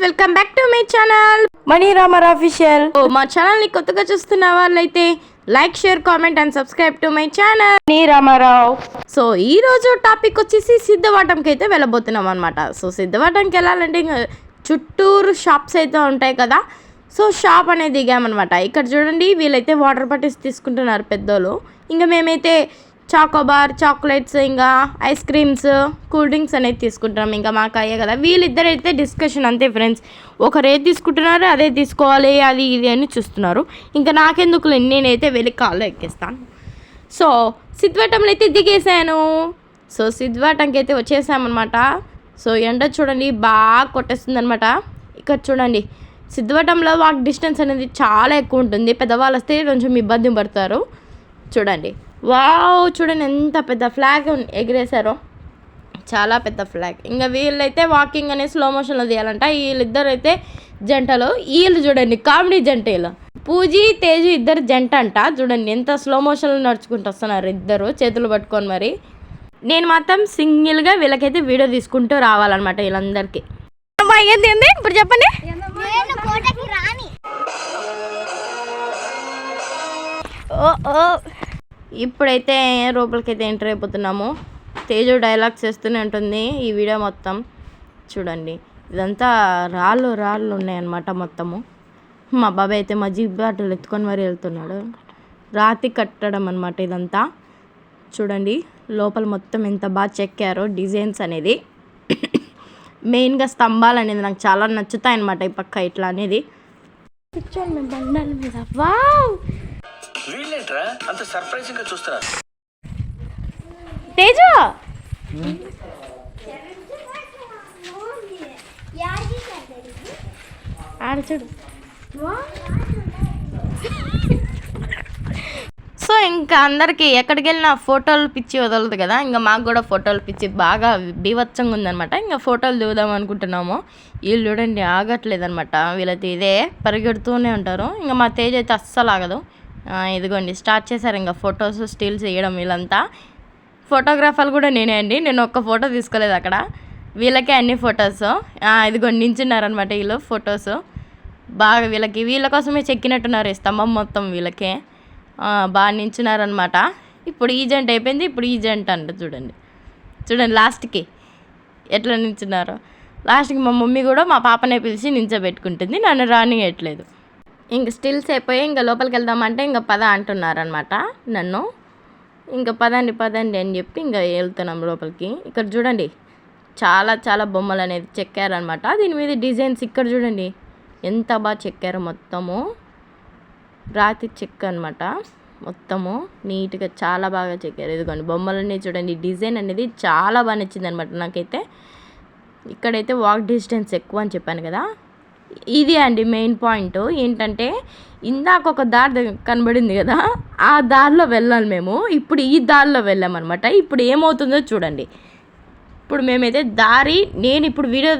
Welcome back to my channel Mani Ramar official. మా ఛానల్ని కొత్తగా చూస్తున్న వాళ్ళైతే like, share, comment and subscribe to my channel Mani Ramarao. So ఈ రోజు టాపిక్ వచ్చేసి సిద్ధవటంకి అయితే వెళ్ళబోతున్నాం అనమాట. సో సిద్ధవటంకి వెళ్ళాలంటే ఇంకా చుట్టూరు షాప్స్ అయితే ఉంటాయి కదా. సో షాప్ అనేది దిగామన్నమాట. ఇక్కడ చూడండి, వీళ్ళైతే వాటర్ బాటిల్స్ తీసుకుంటున్నారు పెద్దోళ్ళు. ఇంకా మేమైతే చాకోబార్, చాక్లెట్స్, ఇంకా ఐస్ క్రీమ్స్, కూల్ డ్రింక్స్ అనేది తీసుకుంటున్నాం. ఇంకా మాకు అయ్యే కదా. వీళ్ళిద్దరైతే డిస్కషన్ అంతే ఫ్రెండ్స్. ఒకరు ఏది తీసుకుంటున్నారు అదే తీసుకోవాలి, అది ఇది అని చూస్తున్నారు. ఇంకా నాకెందుకు, నేనైతే వెళ్ళి కాళ్ళు ఎక్కిస్తాను. సో సిద్ధవటంలో అయితే దిగేసాను. సో సిద్ధవటంకి అయితే వచ్చేసామన్నమాట. సో ఎండ చూడండి బాగా కొట్టేస్తుంది అనమాట. ఇక్కడ చూడండి, సిద్ధవటంలో వాక్ డిస్టెన్స్ అనేది చాలా ఎక్కువ ఉంటుంది. పెద్దవాళ్ళు వస్తే కొంచెం ఇబ్బంది పడతారు. చూడండి, వావ్, చూడండి ఎంత పెద్ద ఫ్లాగ్ ఎగిరేశారో, చాలా పెద్ద ఫ్లాగ్. ఇంకా వీళ్ళైతే వాకింగ్ అనేది స్లో మోషన్లో తీయాలంట. వీళ్ళిద్దరు అయితే జంటలు. వీళ్ళు చూడండి కామెడీ జంట. వీళ్ళు పూజీ, తేజు ఇద్దరు జంట అంట. చూడండి ఎంత స్లో మోషన్లో నడుచుకుంటూ వస్తున్నారు ఇద్దరు చేతులు పట్టుకొని. మరి నేను మాత్రం సింగిల్గా వీళ్ళకైతే వీడియో తీసుకుంటూ రావాలన్నమాట వీళ్ళందరికీ. ఏంది ఇప్పుడు చెప్పండి. ఇప్పుడైతే లోపలికైతే ఎంటర్ అయిపోతున్నాము. తేజు డైలాగ్స్ వేస్తూనే ఉంటుంది ఈ వీడియో మొత్తం. చూడండి, ఇదంతా రాళ్ళు ఉన్నాయన్నమాట మొత్తము. మా బాబాయ్ అయితే మజ్జిగ బాటిల్ ఎత్తుకొని మరీ వెళ్తున్నాడు. రాతి కట్టడం అనమాట ఇదంతా. చూడండి లోపల మొత్తం ఎంత బాగా చెక్కారో డిజైన్స్ అనేది. మెయిన్గా స్తంభాలు అనేది నాకు చాలా నచ్చుతాయి అన్నమాట. ఈ పక్క ఇట్లా అనేది కూర్చోండి మేము బండాల మీద. వావ్, అంత సర్ప్రైజింగ్ గా చూస్తారా తేజు? ఆడ చూడు. సో ఇంకా అందరికీ ఎక్కడికి వెళ్ళినా ఫోటోలు పిచ్చి వదలదు కదా. ఇంకా మాకు కూడా ఫోటోలు పిచ్చి బాగా బీభత్సంగా ఉందనమాట. ఇంకా ఫోటోలు దిగుదాం అనుకుంటున్నాము. వీళ్ళు చూడండి ఆగట్లేదు అనమాట. వీళ్ళైతే ఇదే పరిగెడుతూనే ఉంటారు. ఇంకా మా తేజ్ అయితే అస్సలు ఆగదు. ఇదిగోండి స్టార్ట్ చేశారు ఇంకా ఫొటోస్, స్టిల్స్ వేయడం. వీళ్ళంతా ఫోటోగ్రాఫర్లు కూడా నేనే అండి. నేను ఒక్క ఫోటో తీసుకోలేదు అక్కడ. వీళ్ళకే అన్ని ఫొటోస్. ఇదిగోండి నించున్నారనమాట వీళ్ళు ఫొటోస్. బాగా వీళ్ళ కోసమే చెక్కినట్టున్నారు ఈ స్తంభం మొత్తం. వీళ్ళకే బాగా నించున్నారనమాట. ఇప్పుడు ఈ జంట అయిపోయింది, ఇప్పుడు ఈ జంట అంట. చూడండి లాస్ట్కి ఎట్లా నించున్నారో. లాస్ట్కి మా మమ్మీ కూడా మా పాపనే పిలిచి నించోబెట్టుకుంటుంది, నన్ను రానియట్లేదు. ఇంక స్టిల్స్ అయిపోయి ఇంకా లోపలికి వెళ్దామంటే ఇంకా పద అంటున్నారనమాట నన్ను. ఇంకా పదండి అని చెప్పి ఇంకా వెళ్తున్నాం లోపలికి. ఇక్కడ చూడండి చాలా బొమ్మలు అనేది చెక్కారనమాట. దీని మీద డిజైన్స్ ఇక్కడ చూడండి ఎంత బాగా చెక్కారో. మొత్తము రాతి చెక్క అనమాట. మొత్తము నీట్గా చాలా బాగా చెక్కారు. ఇదిగోండి బొమ్మలన్నీ చూడండి. డిజైన్ అనేది చాలా బాగా నచ్చింది అనమాట నాకైతే. ఇక్కడైతే వాక్ డిస్టెన్స్ ఎక్కువ అని చెప్పాను కదా. ఇది అండి మెయిన్ పాయింట్. ఏంటంటే ఇందాక ఒక దారి కనబడింది కదా, ఆ దారిలో వెళ్ళాలి మేము. ఇప్పుడు ఈ దారిలో వెళ్ళామన్నమాట. ఇప్పుడు ఏమవుతుందో చూడండి. ఇప్పుడు మేమైతే నేను ఇప్పుడు వీడియో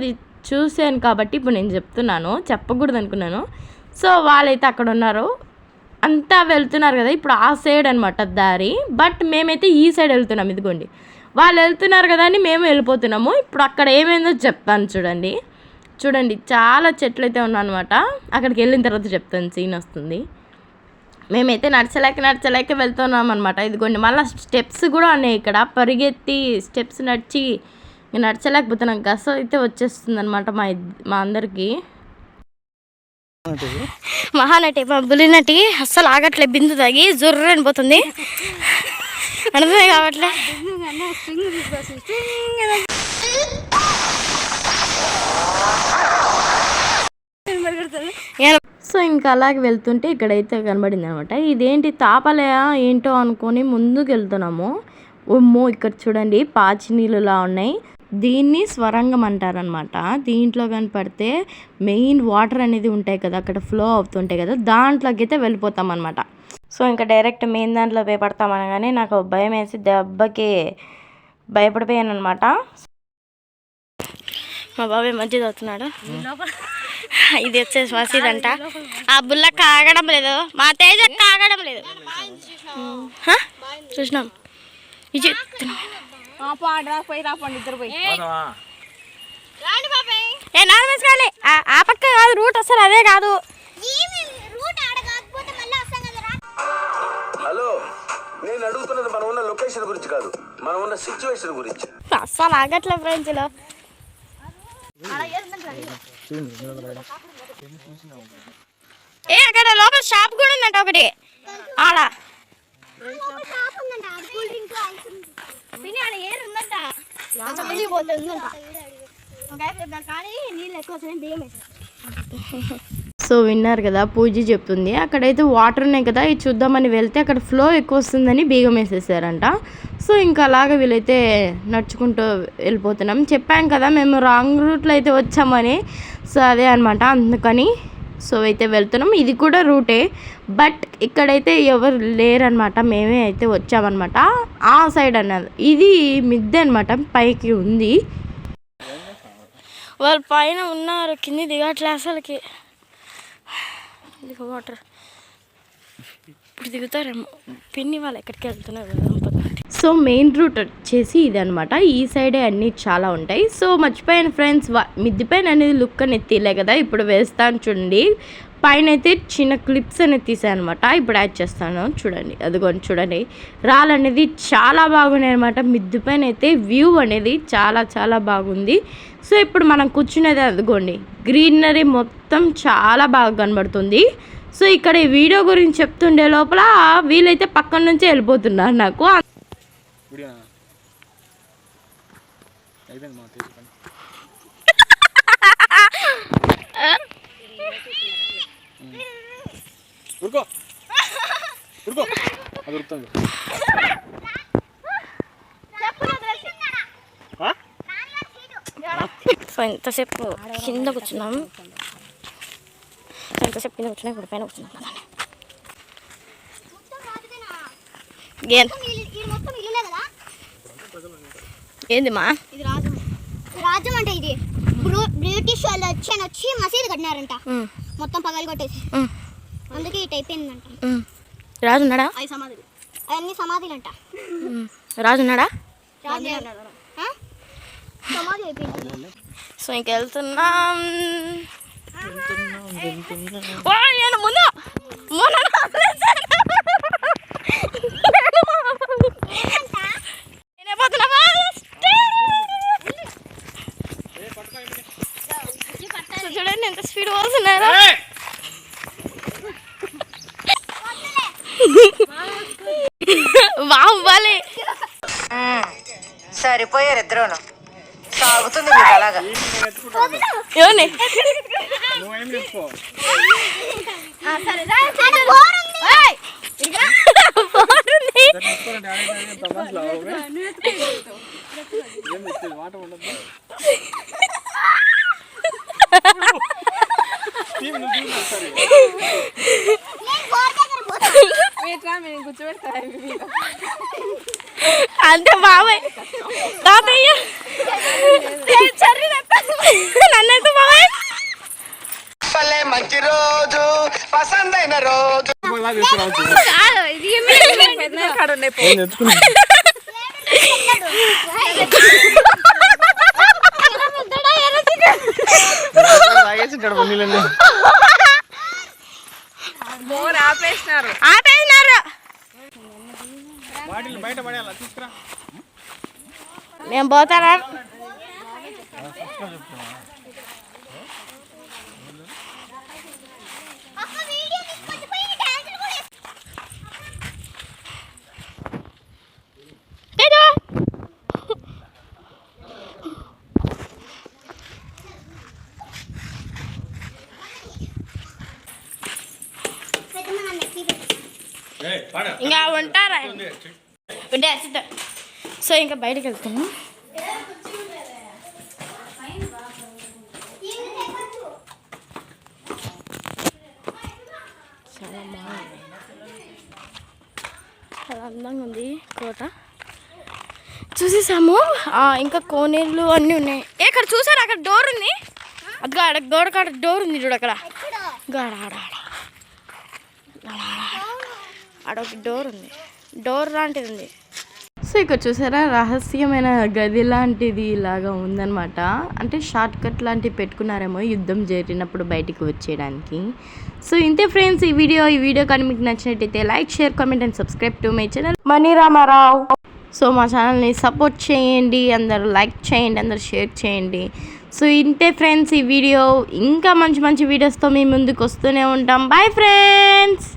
చూసాను కాబట్టి ఇప్పుడు నేను చెప్తున్నాను, చెప్పకూడదు అనుకున్నాను. సో వాళ్ళైతే అక్కడ ఉన్నారు, అంతా వెళ్తున్నారు కదా. ఇప్పుడు ఆ సైడ్ అనమాట దారి, బట్ మేమైతే ఈ సైడ్ వెళ్తున్నాం. ఇదిగోండి వాళ్ళు వెళ్తున్నారు కదా అని మేము వెళ్ళిపోతున్నాము. ఇప్పుడు అక్కడ ఏమైందో చెప్తాను చూడండి చాలా చెట్లు అయితే ఉన్నాయన్నమాట. అక్కడికి వెళ్ళిన తర్వాత చెప్తాను, సీన్ వస్తుంది. మేమైతే నడచలేక వెళ్తున్నాం అనమాట. ఇదిగోండి మళ్ళీ స్టెప్స్ కూడా ఉన్నాయి ఇక్కడ. పరిగెత్తి స్టెప్స్ నడచలేకపోతున్నాం. గస అయితే వచ్చేస్తుంది అనమాట మా అందరికీ. మహానటి మా బులినటి అస్సలు ఆగట్లే. బిందు తాగి జుర్రని పోతుంది, అర్థమే కావట్లే. సో ఇంకా అలాగే వెళ్తుంటే ఇక్కడైతే కనబడింది అనమాట. ఇదేంటి తాపలయా ఏంటో అనుకొని ముందుకు వెళ్తున్నాము. ఉమ్మో, ఇక్కడ చూడండి పాచి నీళ్ళులా ఉన్నాయి. దీన్ని స్వరంగం అంటారనమాట. దీంట్లో కానీ పడితే మెయిన్ వాటర్ అనేది ఉంటాయి కదా, అక్కడ ఫ్లో అవుతుంటాయి కదా, దాంట్లోకి అయితే వెళ్ళిపోతాం అనమాట. సో ఇంకా డైరెక్ట్ మెయిన్ దాంట్లో పడతామనగానే నాకు భయం వేసి దెబ్బకి భయపడిపోయాను అనమాట. మా బాబాయ్ మధ్య అవుతున్నాడు. ఇది వచ్చేసి మసీదంట. ఆ బుల్ల కాగడం లేదు, మా తేజ కాగడం లేదు. చూసినాం ఇది ఏ నాన్ వేసుకోవాలి. అదే కాదు. హలో, నేను అడుగుతున్నది మనం ఉన్న లొకేషన్ గురించి కాదు, మనం ఉన్న సిచ్యువేషన్ గురించి. అస్సలు ఆగట్లే ఫ్రెండ్స్లో. ఏ అక్కడ లోపల షాప్ కూడా ఉందంట ఒకటి ఆడ. సో విన్నారు కదా, పూజ చెప్తుంది అక్కడైతే వాటర్ ఉన్నాయి కదా, ఇది చూద్దామని వెళ్తే అక్కడ ఫ్లో ఎక్కువ వస్తుందని బీగం వేసేసారంట. సో ఇంకా అలాగే వీళ్ళైతే నడుచుకుంటూ వెళ్ళిపోతున్నాం. చెప్పాం కదా మేము రాంగ్ రూట్లో అయితే వచ్చామని. సో అదే అనమాట, అందుకని సో అయితే వెళ్తున్నాం. ఇది కూడా రూటే, బట్ ఇక్కడైతే ఎవరు లేరనమాట, మేమే అయితే వచ్చామన్నమాట. ఆ సైడ్ అన్నది ఇది మిద్దె అనమాట, పైకి ఉంది. వాళ్ళు పైన ఉన్నారు, కింది దిగట్లే అసలుకి. ఇదిగో వాటర్, ఇప్పుడు దిగుతారేమో. పిన్ని వాళ్ళు ఎక్కడికి వెళ్తున్నారు. సో మెయిన్ రూట్ వచ్చేసి ఇది అనమాట, ఈ సైడే అన్నీ చాలా ఉంటాయి. సో మర్చిపోయాను ఫ్రెండ్స్, మిద్ది పైన అనేది లుక్ అనేది తీలే కదా, ఇప్పుడు వేస్తాను చూడండి. పైన అయితే చిన్న క్లిప్స్ అనేది తీసాను అనమాట, ఇప్పుడు యాడ్ చేస్తాను చూడండి. అదిగోండి చూడండి, రాళ్ళు అనేది చాలా బాగున్నాయి అనమాట. మిద్ది పైన అయితే వ్యూ అనేది చాలా చాలా బాగుంది. సో ఇప్పుడు మనం కూర్చునేది అదిగోండి, గ్రీనరీ మొత్తం చాలా బాగా కనబడుతుంది. సో ఇక్కడ ఈ వీడియో గురించి చెప్తుండే లోపల వీళ్ళైతే పక్కన నుంచే వెళ్ళిపోతున్నారు. నాకు సో ఇంతసేపు కింద కూర్చున్నాం, ఎంతసేపు కింద కూర్చున్నా, ఇప్పుడు పైన కూర్చున్నాం కదా. ఏంది మా ఇది రాజ్యం అంటే ఇది బ్రిటిష్ వాళ్ళు వచ్చి మసీదు కట్టినారంట, మొత్తం పగలు కొట్టేసి. అందుకే ఇటు అయిపోయిందంట. రాజు ఉన్నాడా? సమాధులు, అవన్నీ సమాధులు అంట. రాజు ఉన్నాడా? సమాధి అయిపోయింది. సో ఇంకెళ్తున్నాం. ముందు చూడండి ఎంత స్పీడ్ పోతున్నారు. బాగుంది. సరిపోయారు ఇద్దరును, సాగుతుంది మీకు అలాగా. ఏమని అంతే బాబాయ్ తాతయ్య నన్నైతే బాబాయ్ మంచి రోజు, పసందైన రోజు. ఆపేసినారు. నేను పోతారా? ఇంకా ఉంటారా? సో ఇంకా బయటకు వెళ్తున్నాం. చాలా బాగుంది, చాలా అందంగా ఉంది కోట. చూసేసాము. ఇంకా కోనేళ్ళు అన్నీ ఉన్నాయి. ఇక్కడ చూసారు, అక్కడ డోర్ ఉంది. అదిగో ఆడ గోడ కాడ డోర్ ఉంది చూడు, అక్కడ ఆడొక డోర్ ఉంది, డోర్ లాంటిది ఉంది. సో ఇక్కడ చూసారా రహస్యమైన గది లాంటిది ఇలాగా ఉందన్నమాట. అంటే షార్ట్ కట్ లాంటివి పెట్టుకున్నారేమో యుద్ధం జరిగినప్పుడు బయటికి వచ్చేయడానికి. సో ఇంతే ఫ్రెండ్స్ ఈ వీడియో కానీ మీకు నచ్చినట్టయితే like, share, comment and subscribe to my channel Mani Ramarao. So మా ఛానల్ని సపోర్ట్ చేయండి, అందరూ లైక్ చేయండి, అందరూ షేర్ చేయండి. సో ఇంతే ఫ్రెండ్స్ ఈ వీడియో. ఇంకా మంచి మంచి వీడియోస్తో మీ ముందుకు వస్తూనే ఉంటాం. Bye friends.